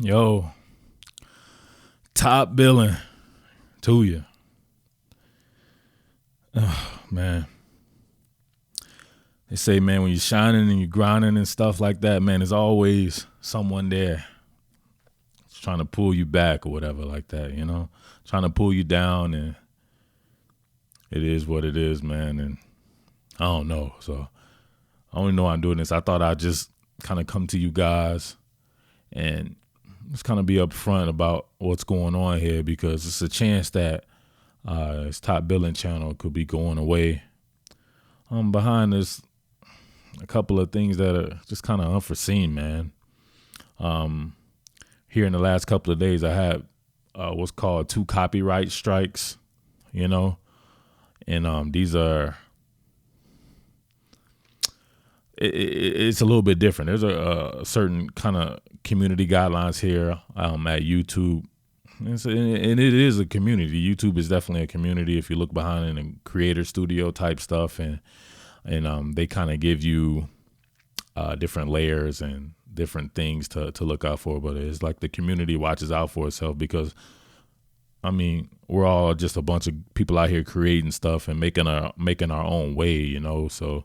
Yo, top billing to you. Oh, man. They say, man, when you're shining and you're grinding and stuff like that, man, there's always someone there trying to pull you back or whatever like that, trying to pull you down. And it is what it is, man. And I don't know. So I don't even know why I'm doing this. I thought I'd just kind of come to you guys and just kind of be upfront about what's going on here, because it's a chance that this top billing channel could be going away. Behind this, a couple of things that are just kind of unforeseen, man. Here in the last couple of days, I had what's called 2 copyright strikes, and these are, it's a little bit different. There's a certain kind of community guidelines here at YouTube. And it is a community. YouTube is definitely a community if you look behind it, and creator studio type stuff. And they kind of give you different layers and different things to look out for. But it's like the community watches out for itself, because, I mean, we're all just a bunch of people out here creating stuff and making our own way, So,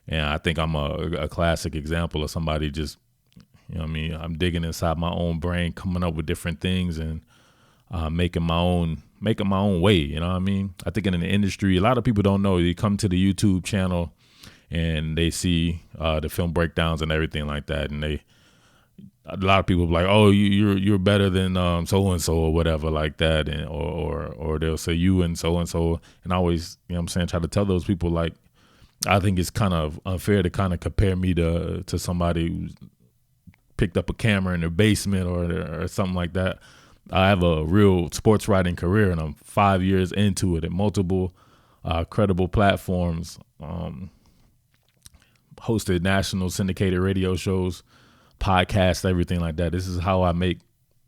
and I think I'm a classic example of somebody just, I'm digging inside my own brain, coming up with different things and making my own way. I think in the industry, a lot of people don't know. You come to the YouTube channel and they see the film breakdowns and everything like that, and a lot of people be like, "Oh, you're better than so and so or whatever like that," and or they'll say you and so, and I always, try to tell those people, like, I think it's kind of unfair to kind of compare me to somebody who's picked up a camera in their basement or something like that. I have a real sports writing career, and I'm 5 years into it at multiple credible platforms, hosted national syndicated radio shows, podcasts, everything like that. This is how I make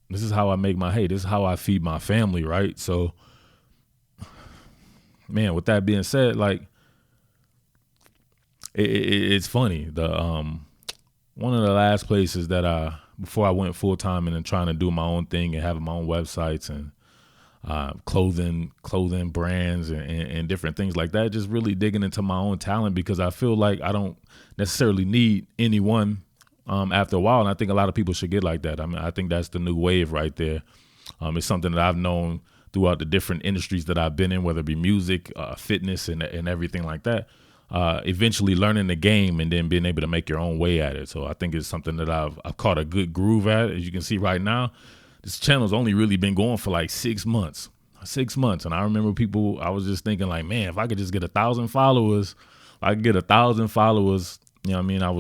my hay. This is how I feed my family, right? So, man, with that being said, like, it's funny. One of the last places that before I went full time and then trying to do my own thing and having my own websites and clothing brands and different things like that, just really digging into my own talent, because I feel like I don't necessarily need anyone after a while. And I think a lot of people should get like that. I mean, I think that's the new wave right there. It's something that I've known throughout the different industries that I've been in, whether it be music, fitness, and everything like that. Eventually learning the game and then being able to make your own way at it. So I think it's something that I've caught a good groove at. As you can see right now, this channel's only really been going for like 6 months. 6 months. And I remember I was just thinking like, man, if I could just get 1,000 followers, I was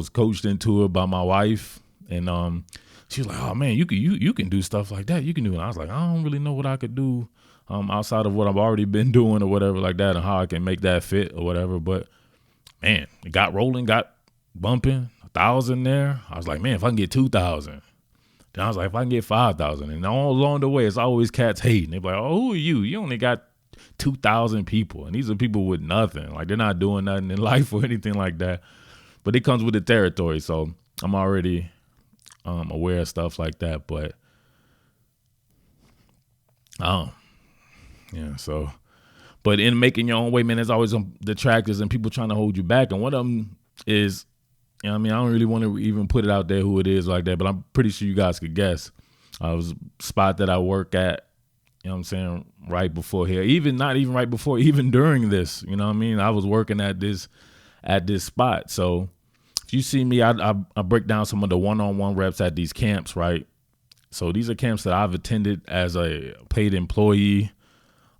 coached into it by my wife, and she was like, oh man, you can do stuff like that. You can do it. And I was like, I don't really know what I could do outside of what I've already been doing or whatever like that, and how I can make that fit or whatever. But man, it got rolling, got bumping, 1,000 there. I was like, man, if I can get 2,000. Then I was like, if I can get 5,000. And all along the way, it's always cats hating. They're like, oh, who are you? You only got 2,000 people. And these are people with nothing. Like, they're not doing nothing in life or anything like that. But it comes with the territory. So I'm already aware of stuff like that. But, yeah, so. But in making your own way, man, there's always detractors and people trying to hold you back. And one of them is, I don't really want to even put it out there who it is like that, but I'm pretty sure you guys could guess. It was a spot that I work at, right before here. Not even right before, even during this, I was working at this spot. So if you see me, I break down some of the one-on-one reps at these camps, right? So these are camps that I've attended as a paid employee.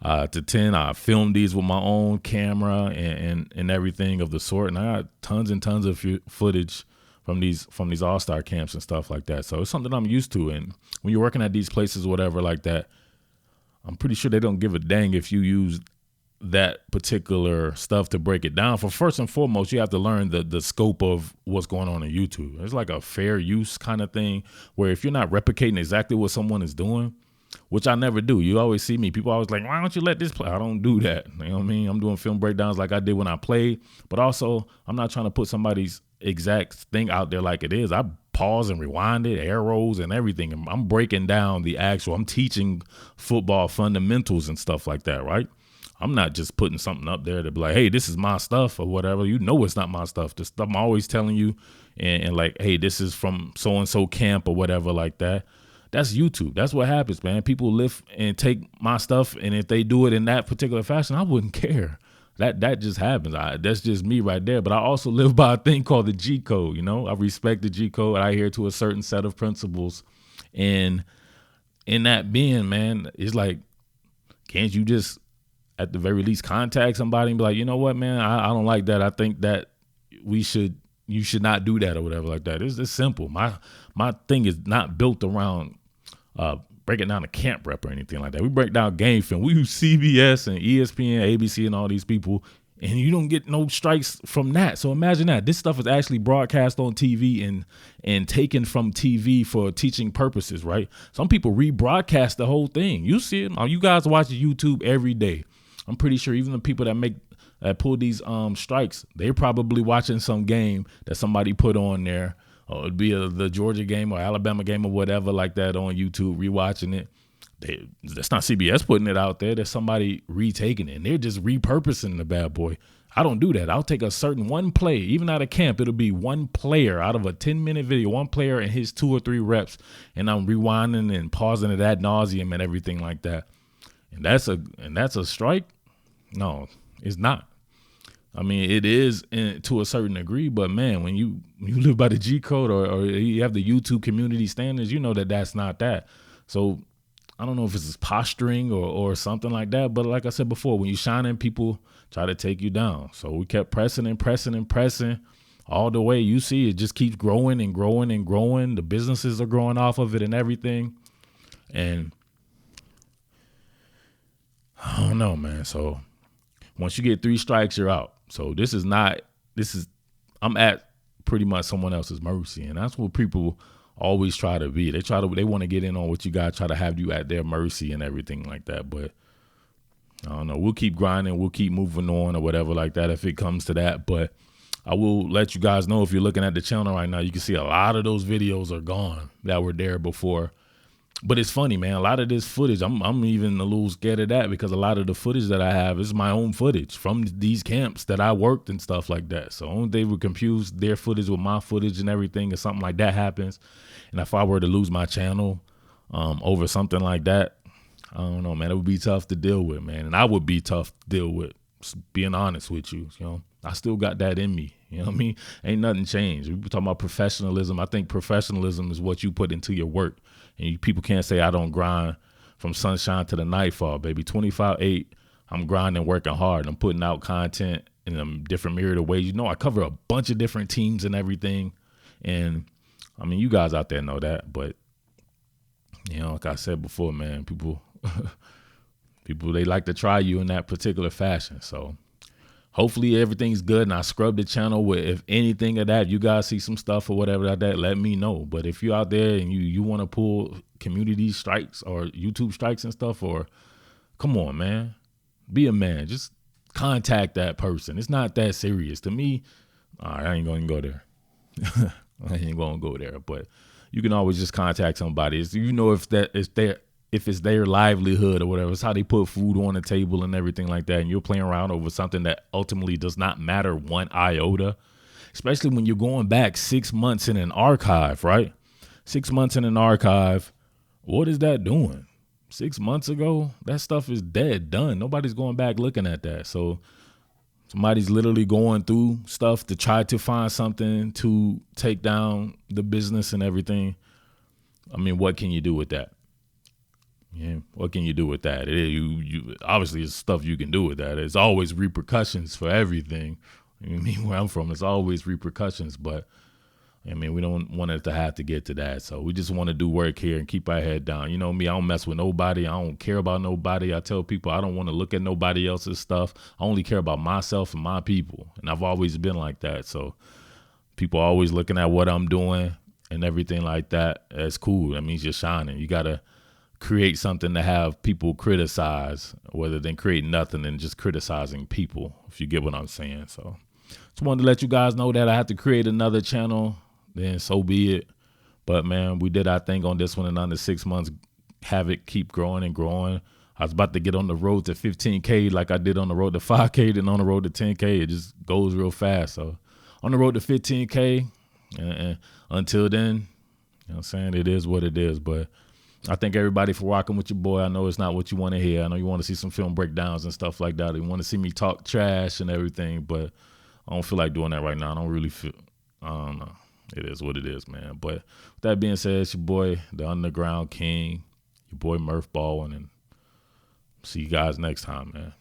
To 10, I filmed these with my own camera and everything of the sort, and I got tons and tons of footage from these all-star camps and stuff like that. So it's something I'm used to. And when you're working at these places, whatever like that, I'm pretty sure they don't give a dang if you use that particular stuff to break it down. For first and foremost, you have to learn the scope of what's going on YouTube. It's like a fair use kind of thing, where if you're not replicating exactly what someone is doing, which I never do. You always see me. People always like, why don't you let this play? I don't do that. You know what I mean? I'm doing film breakdowns like I did when I played, but also I'm not trying to put somebody's exact thing out there like it is. I pause and rewind it, arrows and everything. And I'm breaking down I'm teaching football fundamentals and stuff like that, right? I'm not just putting something up there to be like, hey, this is my stuff or whatever. You know it's not my stuff. The stuff I'm always telling you and like, hey, this is from so-and-so camp or whatever like that. That's YouTube. That's what happens, man. People lift and take my stuff, and if they do it in that particular fashion, I wouldn't care. That just happens. That's just me right there. But I also live by a thing called the G code. You know, I respect the G code. I adhere to a certain set of principles. And in that being, man, it's like, can't you just at the very least contact somebody and be like, you know what, man, I don't like that. I think that you should not do that or whatever like that. It's simple. My thing is not built around breaking down a camp rep or anything like that. We break down game film. We use CBS and ESPN, ABC, and all these people, and you don't get no strikes from that. So imagine that. This stuff is actually broadcast on TV and taken from TV for teaching purposes, right? Some people rebroadcast the whole thing. You see it. You guys watch YouTube every day. I'm pretty sure even the people that pull these strikes, they're probably watching some game that somebody put on there. Or it'd be the Georgia game or Alabama game or whatever like that on YouTube, rewatching it. That's not CBS putting it out there. There's somebody retaking it, and they're just repurposing the bad boy. I don't do that. I'll take a certain one play, even out of camp. It'll be one player out of a 10-minute video, one player and his 2 or 3 reps, and I'm rewinding and pausing it ad nauseum and everything like that. And that's a strike? No, it's not. I mean, it is to a certain degree, but man, when you live by the G code or you have the YouTube community standards, you know that's not that. So I don't know if it's posturing or something like that, but like I said before, when you shine in, people try to take you down. So we kept pressing and pressing and pressing all the way. You see, it just keeps growing and growing and growing. The businesses are growing off of it and everything. And I don't know, man. So once you get 3 strikes, you're out. So I'm at pretty much someone else's mercy. And that's what people always try to be. They want to get in on what you got, try to have you at their mercy and everything like that. But I don't know. We'll keep grinding. We'll keep moving on or whatever like that if it comes to that. But I will let you guys know, if you're looking at the channel right now, you can see a lot of those videos are gone that were there before. But it's funny, man. A lot of this footage, I'm even a little scared of that, because a lot of the footage that I have is my own footage from these camps that I worked and stuff like that. So only they would confuse their footage with my footage and everything, if something like that happens. And if I were to lose my channel over something like that, I don't know, man. It would be tough to deal with, man. And I would be tough to deal with, being honest with you. You know, I still got that in me. You know what I mean? Ain't nothing changed. We talking about professionalism. I think professionalism is what you put into your work. And people can't say I don't grind from sunshine to the nightfall, baby. 25/8, I'm grinding, working hard. I'm putting out content in different myriad of ways. You know, I cover a bunch of different teams and everything. And, I mean, you guys out there know that. But, you know, like I said before, man, people, they like to try you in that particular fashion. So hopefully everything's good, and I scrub the channel with, if anything of that, you guys see some stuff or whatever like that, let me know. But if you're out there and you want to pull community strikes or YouTube strikes and stuff, or come on, man, be a man. Just contact that person. It's not that serious. To me, all right, I ain't going to go there. I ain't going to go there. But you can always just contact somebody. You know, if it's their livelihood or whatever, it's how they put food on the table and everything like that. And you're playing around over something that ultimately does not matter one iota, especially when you're going back 6 months in an archive, right? 6 months in an archive. What is that doing? 6 months ago, that stuff is dead, done. Nobody's going back looking at that. So somebody's literally going through stuff to try to find something to take down the business and everything. I mean, what can you do with that? Yeah, what can you do with that? You obviously, it's stuff you can do with that. There's always repercussions for everything. I mean, where I'm from, it's always repercussions. But I mean, we don't want it to have to get to that. So we just want to do work here and keep our head down. You know me, I don't mess with nobody. I don't care about nobody. I tell people I don't want to look at nobody else's stuff. I only care about myself and my people. And I've always been like that. So people are always looking at what I'm doing and everything like that. That's cool. That means you're shining. You got to create something to have people criticize, rather than create nothing and just criticizing people, if you get what I'm saying. So just wanted to let you guys know that I have to create another channel, then so be it. But man, we did our thing on this one, and under 6 months, have it keep growing and growing. I was about to get on the road to 15K like I did on the road to 5K, then on the road to 10K. It just goes real fast. So on the road to 15K, and until then, you know what I'm saying, it is what it is. But I thank everybody for rocking with your boy. I know it's not what you want to hear. I know you want to see some film breakdowns and stuff like that. You want to see me talk trash and everything, but I don't feel like doing that right now. I don't know. It is what it is, man. But with that being said, it's your boy, the Underground King, your boy Murph Baldwin, and see you guys next time, man.